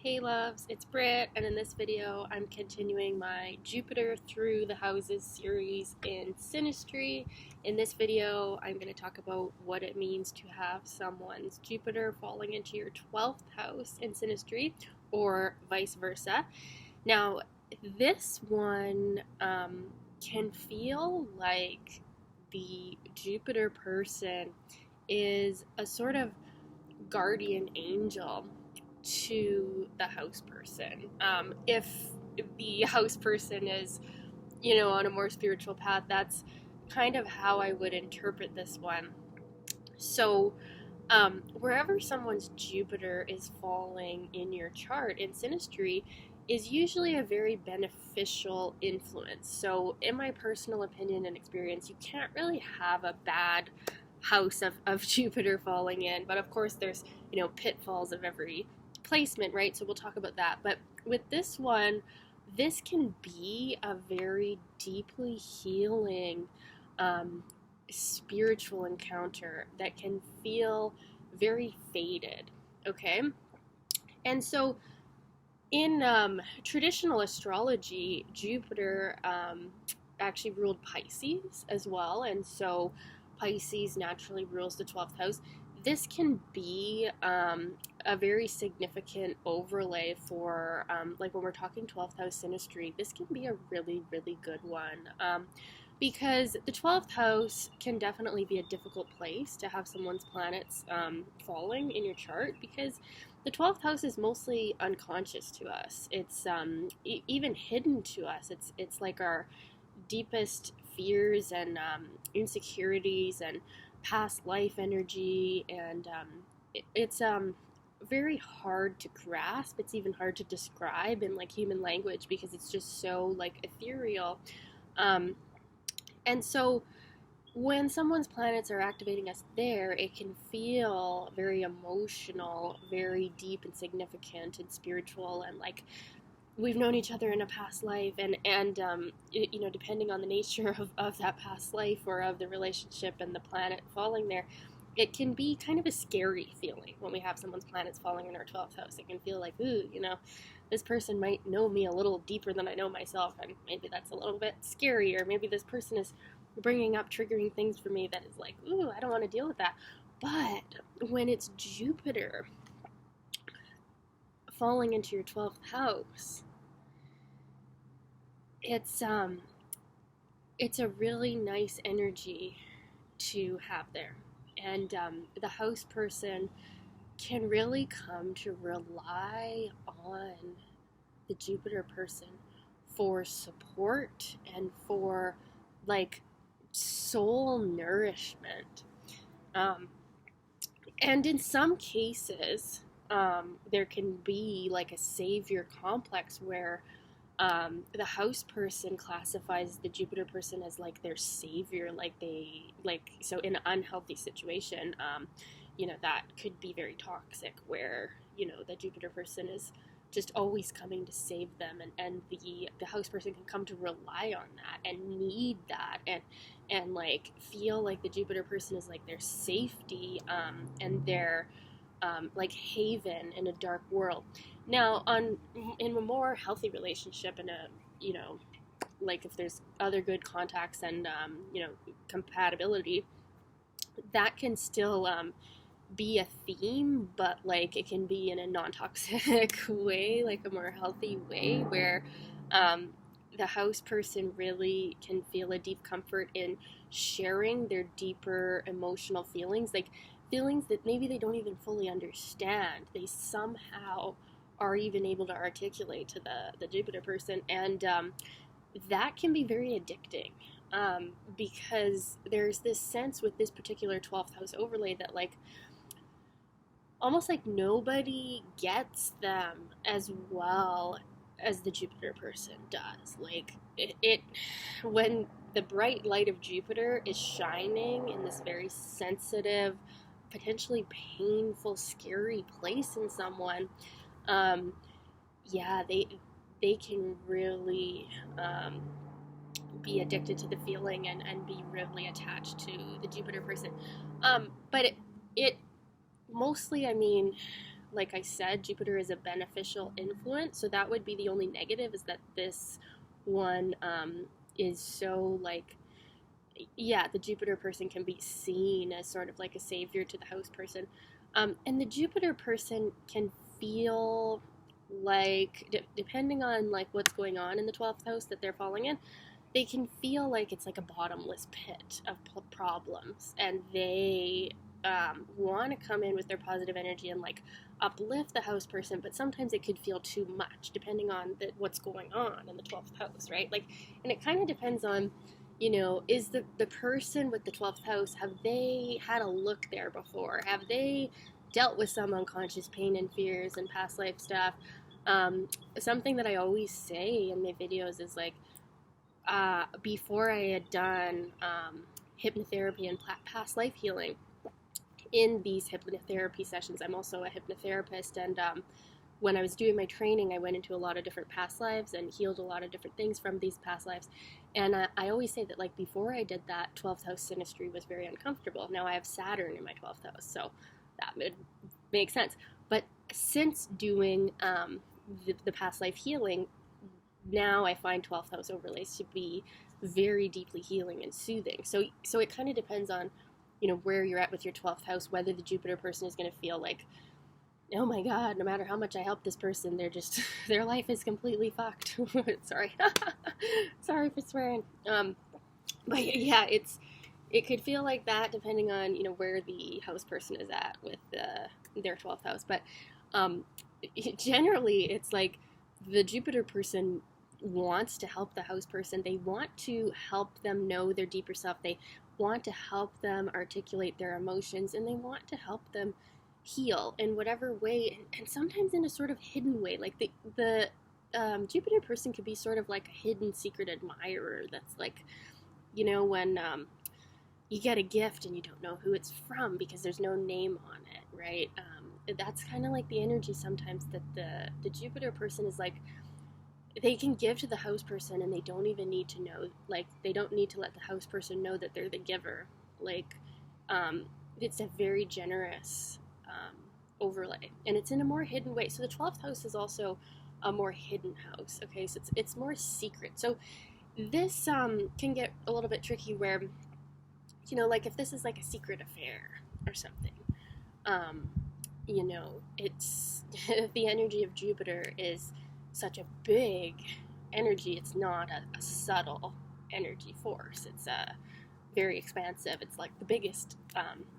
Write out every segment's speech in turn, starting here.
Hey loves, it's Britt, and in this video I'm continuing my Jupiter through the houses series in Synastry. In this video I'm going to talk about what it means to have someone's Jupiter falling into your 12th house in Synastry, or vice versa. Now, this one can feel like the Jupiter person is a sort of guardian angel to the house person. If the house person is, on a more spiritual path, that's kind of how I would interpret this one. So, wherever someone's Jupiter is falling in your chart in Synastry is usually a very beneficial influence. So, in my personal opinion and experience, you can't really have a bad house of Jupiter falling in, but of course there's, pitfalls of every placement, right? So we'll talk about that. But with this one, this can be a very deeply healing spiritual encounter that can feel very fated, okay? And so in traditional astrology, Jupiter actually ruled Pisces as well, and so Pisces naturally rules the 12th house. This can be a very significant overlay for, like when we're talking 12th house synastry, this can be a really, really good one. Because the 12th house can definitely be a difficult place to have someone's planets falling in your chart, because the 12th house is mostly unconscious to us. It's even hidden to us. It's like our deepest fears and insecurities and past life energy, and it's very hard to grasp. It's even hard to describe in like human language because it's just so like ethereal. And so when someone's planets are activating us there, it can feel very emotional, very deep and significant and spiritual, and like we've known each other in a past life, and depending on the nature of that past life or of the relationship and the planet falling there, it can be kind of a scary feeling when we have someone's planets falling in our 12th house. It can feel like, ooh, this person might know me a little deeper than I know myself, and maybe that's a little bit scary, or maybe this person is bringing up triggering things for me that is like, ooh, I don't want to deal with that. But when it's Jupiter falling into your 12th house, it's a really nice energy to have there, and the house person can really come to rely on the Jupiter person for support and for like soul nourishment. And in some cases, there can be like a savior complex where the house person classifies the Jupiter person as like their savior, so in an unhealthy situation, that could be very toxic, where, the Jupiter person is just always coming to save them, and the house person can come to rely on that and need that, and like feel like the Jupiter person is like their safety, and their like haven in a dark world. Now, in a more healthy relationship, and like if there's other good contacts and compatibility, that can still be a theme, but like it can be in a non-toxic way, like a more healthy way, where the house person really can feel a deep comfort in sharing their deeper emotional feelings, like feelings that maybe they don't even fully understand. They somehow are even able to articulate to the Jupiter person, and that can be very addicting, because there's this sense with this particular 12th house overlay that like almost like nobody gets them as well as the Jupiter person does. Like it when the bright light of Jupiter is shining in this very sensitive, potentially painful, scary place in someone, they can really be addicted to the feeling, and be really attached to the Jupiter person. But it mostly, I mean, like I said, Jupiter is a beneficial influence, so that would be the only negative, is that this one is so like, yeah, the Jupiter person can be seen as sort of like a savior to the house person. And the Jupiter person can feel like, depending on like what's going on in the 12th house that they're falling in, they can feel like it's like a bottomless pit of problems, and they want to come in with their positive energy and like uplift the house person, but sometimes it could feel too much depending on what's going on in the 12th house, right? Like, and it kind of depends on, you know, is the person with the 12th house, have they had a look there before? Have they dealt with some unconscious pain and fears and past life stuff? Something that I always say in my videos is like, before I had done hypnotherapy and past life healing, in these hypnotherapy sessions, I'm also a hypnotherapist, and when I was doing my training, I went into a lot of different past lives and healed a lot of different things from these past lives. And I always say that, like, before I did that, 12th house synastry was very uncomfortable. Now I have Saturn in my 12th house, so that would make sense. But since doing the past life healing, now I find 12th house overlays to be very deeply healing and soothing. So it kind of depends on, you know, where you're at with your 12th house, whether the Jupiter person is going to feel like, oh my God, no matter how much I help this person, they're just, their life is completely fucked. Sorry. Sorry for swearing. But yeah, it could feel like that depending on, you know, where the house person is at with their 12th house. But generally, it's like the Jupiter person wants to help the house person. They want to help them know their deeper self. They want to help them articulate their emotions, and they want to help them heal in whatever way, and sometimes in a sort of hidden way. Like the Jupiter person could be sort of like a hidden secret admirer that's like, you know, when you get a gift and you don't know who it's from because there's no name on it, right? That's kind of like the energy sometimes that the Jupiter person is like, they can give to the house person and they don't even need to know, like, they don't need to let the house person know that they're the giver. Like, it's a very generous overlay, and it's in a more hidden way. So the 12th house is also a more hidden house, okay? So it's more secret. So this can get a little bit tricky where, you know, like if this is like a secret affair or something, you know, it's the energy of Jupiter is such a big energy. It's not a subtle energy force. It's very expansive. It's like the biggest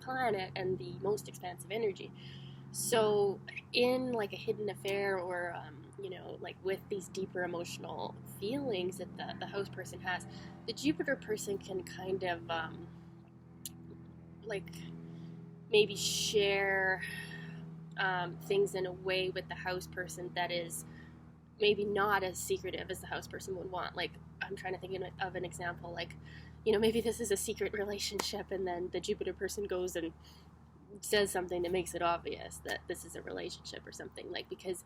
planet and the most expansive energy. So in like a hidden affair, or you know, like with these deeper emotional feelings that the host person has, the Jupiter person can kind of like maybe share things in a way with the house person that is maybe not as secretive as the house person would want. Like, I'm trying to think of an example, like, you know, maybe this is a secret relationship, and then the Jupiter person goes and says something that makes it obvious that this is a relationship or something, like, because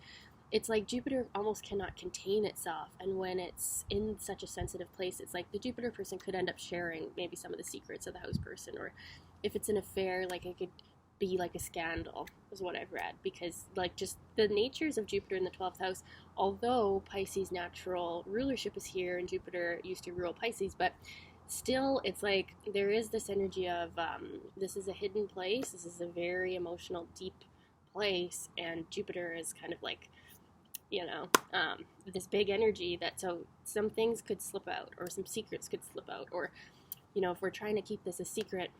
it's like Jupiter almost cannot contain itself, and when it's in such a sensitive place, it's like the Jupiter person could end up sharing maybe some of the secrets of the house person, or if it's an affair, like, it could be like a scandal, is what I've read, because like just the natures of Jupiter in the 12th house, although Pisces' natural rulership is here and Jupiter used to rule Pisces, but still it's like there is this energy of this is a hidden place, this is a very emotional, deep place, and Jupiter is kind of like, you know, this big energy that, so some things could slip out, or some secrets could slip out, or, you know, if we're trying to keep this a secret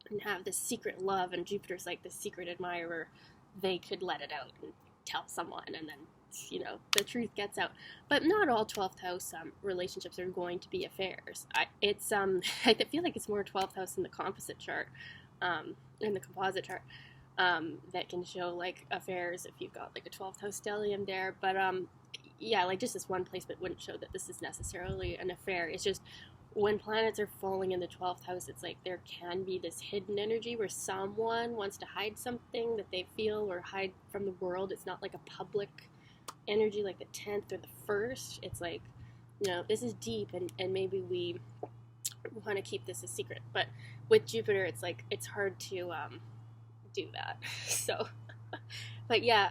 and have this secret love, and Jupiter's like the secret admirer, they could let it out and tell someone, and then, you know, the truth gets out. But not all 12th house relationships are going to be affairs. I feel like it's more 12th house in the composite chart, in the composite chart, that can show like affairs if you've got like a 12th house stellium there. But yeah, like just this one placement wouldn't show that this is necessarily an affair. It's just when planets are falling in the 12th house, it's like there can be this hidden energy where someone wants to hide something that they feel or hide from the world. It's not like a public energy like the 10th or the 1st. It's like, you know, this is deep, and maybe we want to keep this a secret. But with Jupiter, it's like it's hard to do that. So But yeah,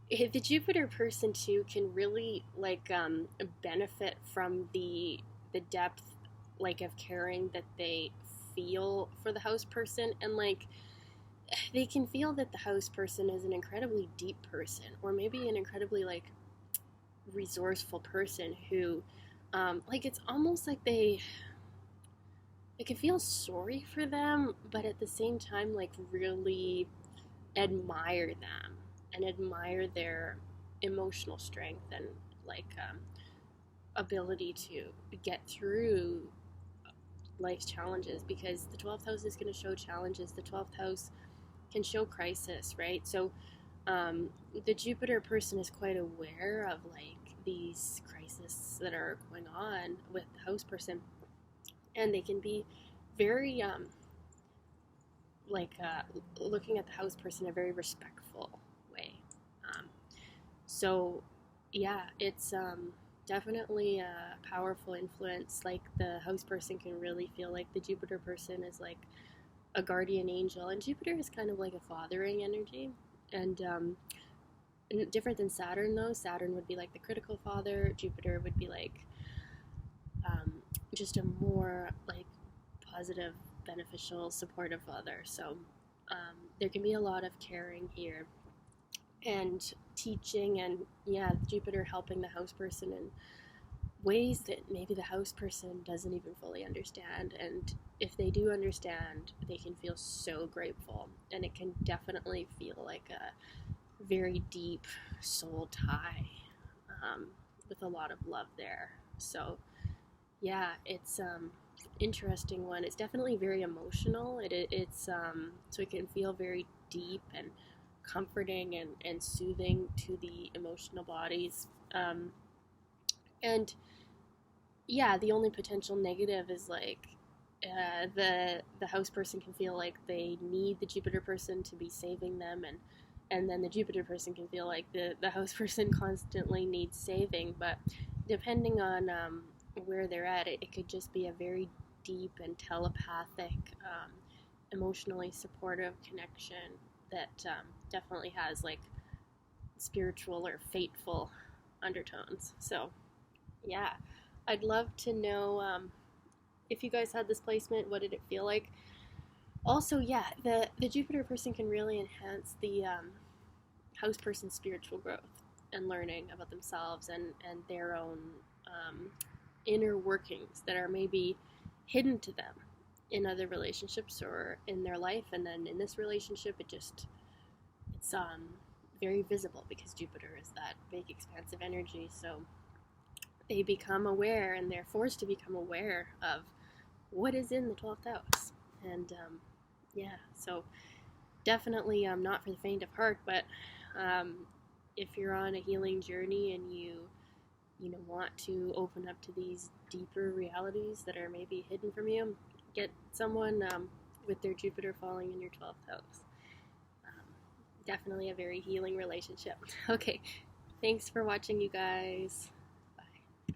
the Jupiter person too can really like benefit from the depth like of caring that they feel for the house person, and like they can feel that the house person is an incredibly deep person, or maybe an incredibly like resourceful person who like it's almost like they can feel sorry for them, but at the same time like really admire them and admire their emotional strength and like ability to get through life's challenges, because the 12th house is going to show challenges. The 12th house can show crisis, right? So um, the Jupiter person is quite aware of like these crises that are going on with the house person, and they can be very like looking at the house person in a very respectful way. Um, so yeah, it's definitely a powerful influence. Like the house person can really feel like the Jupiter person is like a guardian angel, and Jupiter is kind of like a fathering energy, and different than Saturn though. Saturn would be like the critical father. Jupiter would be like um, just a more like positive, beneficial, supportive father. So there can be a lot of caring here and teaching, and yeah, Jupiter helping the house person in ways that maybe the house person doesn't even fully understand. And if they do understand, they can feel so grateful, and it can definitely feel like a very deep soul tie um, with a lot of love there. So yeah, it's interesting one. It's definitely very emotional. It's so it can feel very deep and comforting and soothing to the emotional bodies. And yeah, the only potential negative is like the house person can feel like they need the Jupiter person to be saving them, and then the Jupiter person can feel like the house person constantly needs saving. But depending on where they're at, it could just be a very deep and telepathic, emotionally supportive connection that definitely has like spiritual or fateful undertones. So yeah, I'd love to know if you guys had this placement, what did it feel like? Also, yeah, the Jupiter person can really enhance the house person's spiritual growth and learning about themselves and their own inner workings that are maybe hidden to them in other relationships or in their life. And then in this relationship, it's very visible because Jupiter is that big, expansive energy. So they become aware, and they're forced to become aware of what is in the 12th house. And yeah, so definitely not for the faint of heart, but um, if you're on a healing journey and you know want to open up to these deeper realities that are maybe hidden from you, get someone with their Jupiter falling in your 12th house. Definitely a very healing relationship. Okay, thanks for watching, you guys.